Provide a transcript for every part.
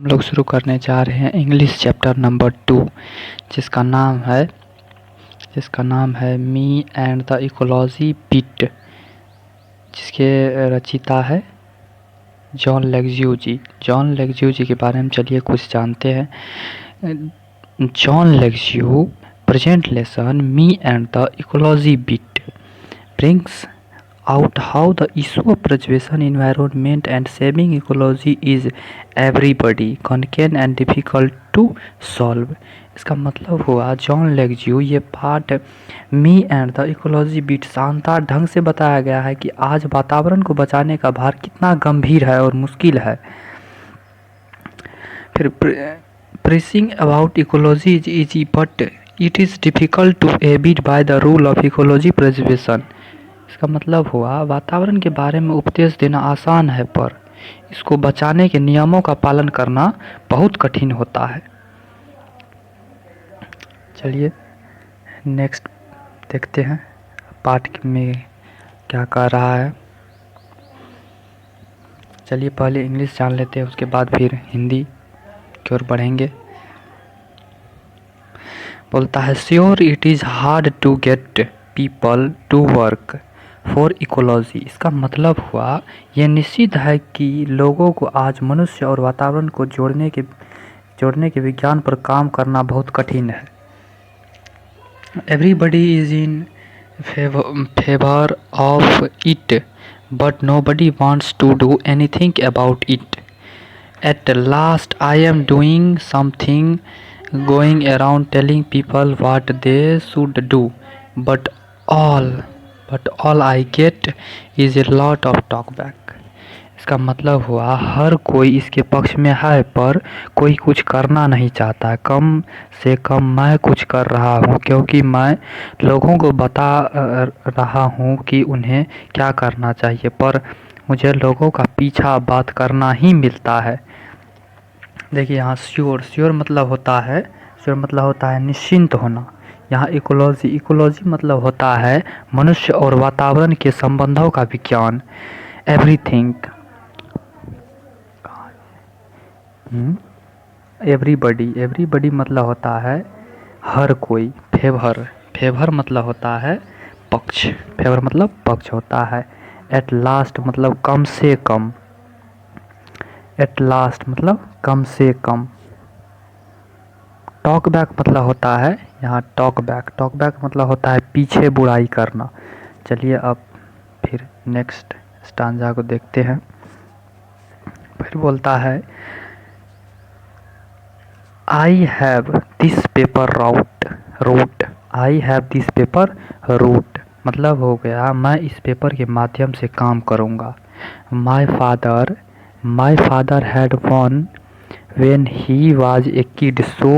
हम लोग शुरू करने जा रहे हैं इंग्लिश चैप्टर नंबर 2 जिसका नाम है me and the ecology bit, जिसके रचिता है जॉन लेग्ज्यू जी। जॉन लेग्ज्यू जी के बारे में चलिए कुछ जानते हैं। जॉन लेग्ज्यू present lesson me and the ecology bit brings out how the issue of preservation environment and saving ecology is everybody concern and difficult to solve। इसका मतलब हुआ जॉन लेग्ज्यू ये part me and the ecology bit शानदार ढंग से बताया गया है कि आज वातावरण को बचाने का भार कितना गंभीर है और मुश्किल है। फिर preaching about ecology is easy but it is difficult to abide by the rule of ecology preservation। इसका मतलब हुआ वातावरण के बारे में उपदेश देना आसान है पर इसको बचाने के नियमों का पालन करना बहुत कठिन होता है। चलिए नेक्स्ट देखते हैं पाठ में क्या कह रहा है। चलिए पहले इंग्लिश जान लेते हैं, उसके बाद फिर हिंदी की ओर बढ़ेंगे। बोलता है sure it is hard to get people to work for ecology. इसका मतलब हुआ यह निश्चित है कि लोगों को आज मनुष्य और वातावरण को जोड़ने के विज्ञान पर काम करना बहुत कठिन है। Everybody is in favour of it but nobody wants to do anything about it. At last I am doing something, going around telling people what they should do, but all I get is a lot of talk back। इसका मतलब हुआ हर कोई इसके पक्ष में है पर कोई कुछ करना नहीं चाहता। कम से कम मैं कुछ कर रहा हूँ क्योंकि मैं लोगों को बता रहा हूँ कि उन्हें क्या करना चाहिए, पर मुझे लोगों का पीछा बात करना ही मिलता है। देखिए यहाँ श्योर मतलब होता है निश्चिंत होना। यहाँ इकोलॉजी मतलब होता है मनुष्य और वातावरण के संबंधों का विज्ञान। एवरीबडी मतलब होता है हर कोई। फेवर मतलब होता है पक्ष, फेवर मतलब पक्ष होता है। एट लास्ट मतलब कम से कम, कम से कम। टॉक बैक मतलब होता है यहाँ टॉक बैक मतलब होता है पीछे बुराई करना। चलिए अब फिर नेक्स्ट स्टांजा को देखते हैं। फिर बोलता है I have this paper route मतलब हो गया मैं इस पेपर के माध्यम से काम करूँगा। My father had one when he was a kid, so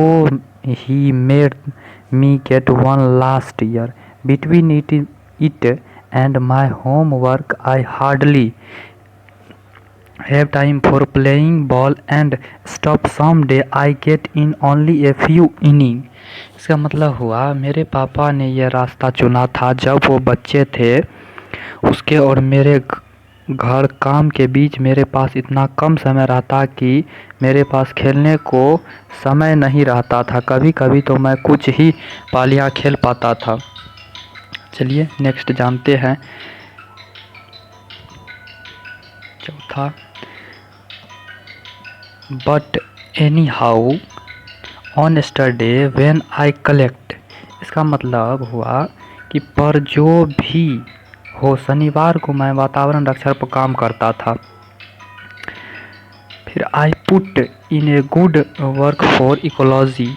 he made me get one last year. Between it and my homework I hardly have time for playing ball and stop someday I get in only a few inning। इसका मतलब हुआ मेरे पापा ने यह रास्ता चुना था जब वो बच्चे थे। उसके और मेरे घर काम के बीच मेरे पास इतना कम समय रहता कि मेरे पास खेलने को समय नहीं रहता था। कभी कभी तो मैं कुछ ही पालियाँ खेल पाता था। चलिए नेक्स्ट जानते हैं चौथा। But any how on yesterday when I collect. इसका मतलब हुआ कि पर जो भी हो शनिवार को मैं वातावरण रक्षण पर काम करता था। फिर I put in a good work for ecology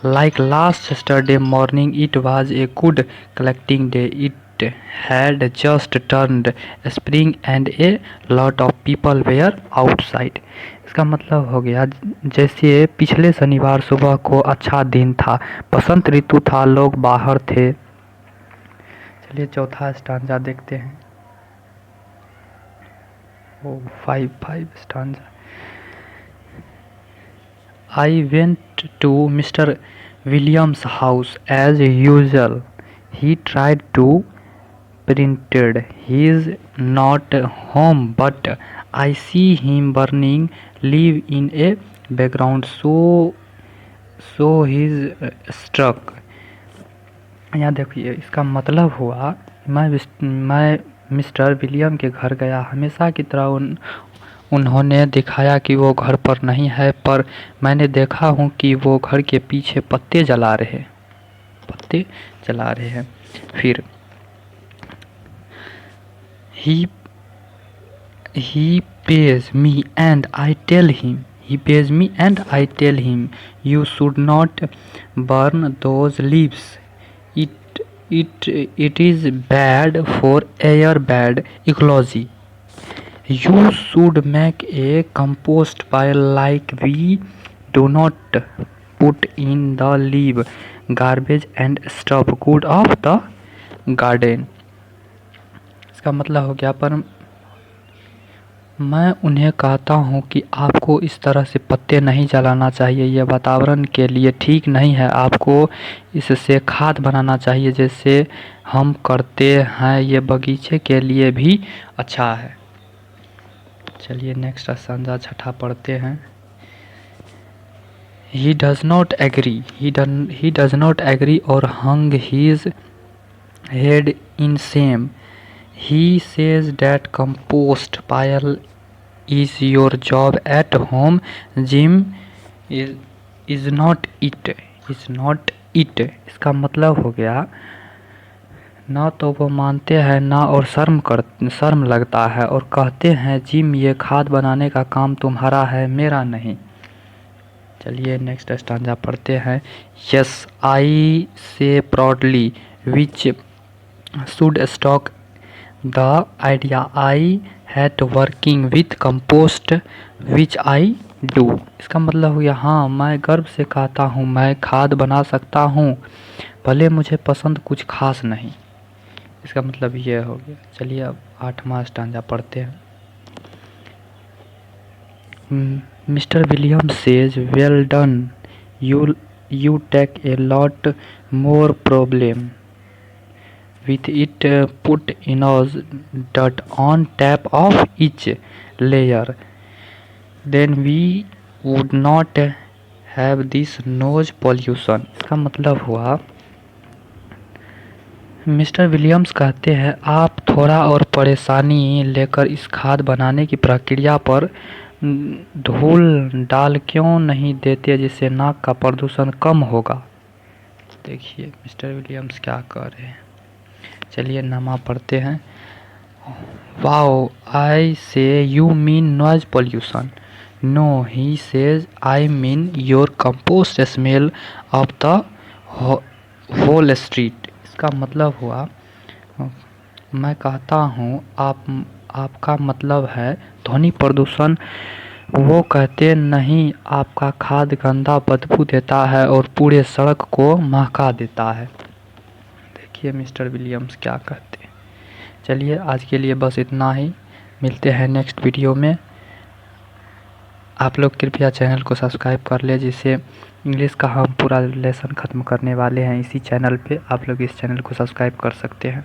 like last Saturday morning it was a good collecting day. It had just turned spring and a lot of people were outside. इसका मतलब हो गया जैसे पिछले शनिवार सुबह को अच्छा दिन था, बसंत ऋतु था, लोग बाहर थे। चलिए चौथा स्टांजा देखते हैं। Five stanza. I went to Mr. Williams' house as usual. He tried to pretend he's not home, but I see him burning leaf in a background, so he's struck। यहाँ देखिए, इसका मतलब हुआ मैं मिस्टर विलियम के घर गया। हमेशा की तरह उन्होंने दिखाया कि वो घर पर नहीं है, पर मैंने देखा हूँ कि वो घर के पीछे पत्ते जला रहे हैं। फिर he pays me and I tell him you should not burn those leaves, it is bad for air, bad ecology, you should make a compost pile like we do not put in the leave garbage and stuff good of the garden। इसका मतलब हो गया, पर मैं उन्हें कहता हूँ कि आपको इस तरह से पत्ते नहीं जलाना चाहिए, यह वातावरण के लिए ठीक नहीं है। आपको इससे खाद बनाना चाहिए जैसे हम करते हैं, ये बगीचे के लिए भी अच्छा है। चलिए नेक्स्ट संजा छठा पढ़ते हैं। He does not agree or hung his head in shame। He says that compost pile is your job at home, Jim is not it। इसका मतलब हो गया, ना तो वो मानते हैं ना और शर्म लगता है, और कहते हैं जिम ये खाद बनाने का काम तुम्हारा है, मेरा नहीं। चलिए नेक्स्ट स्टांजा पढ़ते हैं। यस आई से proudly which should stock the idea I had working with compost which I do. इसका मतलब हो गया, हाँ मैं गर्व से कहता हूँ मैं खाद बना सकता हूँ, भले मुझे पसंद कुछ खास नहीं। इसका मतलब ये हो गया। चलिए अब 8वां स्टांजा पढ़ते हैं। Mister William says well done, you take a lot more problem with it, put enough dirt on top of each layer, then we would not have this noise pollution। इसका मतलब हुआ, मिस्टर विलियम्स कहते हैं आप थोड़ा और परेशानी लेकर इस खाद बनाने की प्रक्रिया पर धूल डाल क्यों नहीं देते, जिससे नाक का प्रदूषण कम होगा। देखिए मिस्टर विलियम्स क्या कर रहे हैं। चलिए नामा पढ़ते हैं। Wow I say you mean noise pollution. No he says I mean your compost smell of the whole street. इसका मतलब हुआ, मैं कहता हूँ आपका मतलब है ध्वनि प्रदूषण। वो कहते नहीं, आपका खाद गंदा बदबू देता है और पूरे सड़क को महका देता है। देखिए मिस्टर विलियम्स क्या कहते हैं। चलिए आज के लिए बस इतना ही, मिलते हैं नेक्स्ट वीडियो में। आप लोग कृपया चैनल को सब्सक्राइब कर ले, जिससे इंग्लिश का हम पूरा लेसन ख़त्म करने वाले हैं इसी चैनल पे। आप लोग इस चैनल को सब्सक्राइब कर सकते हैं।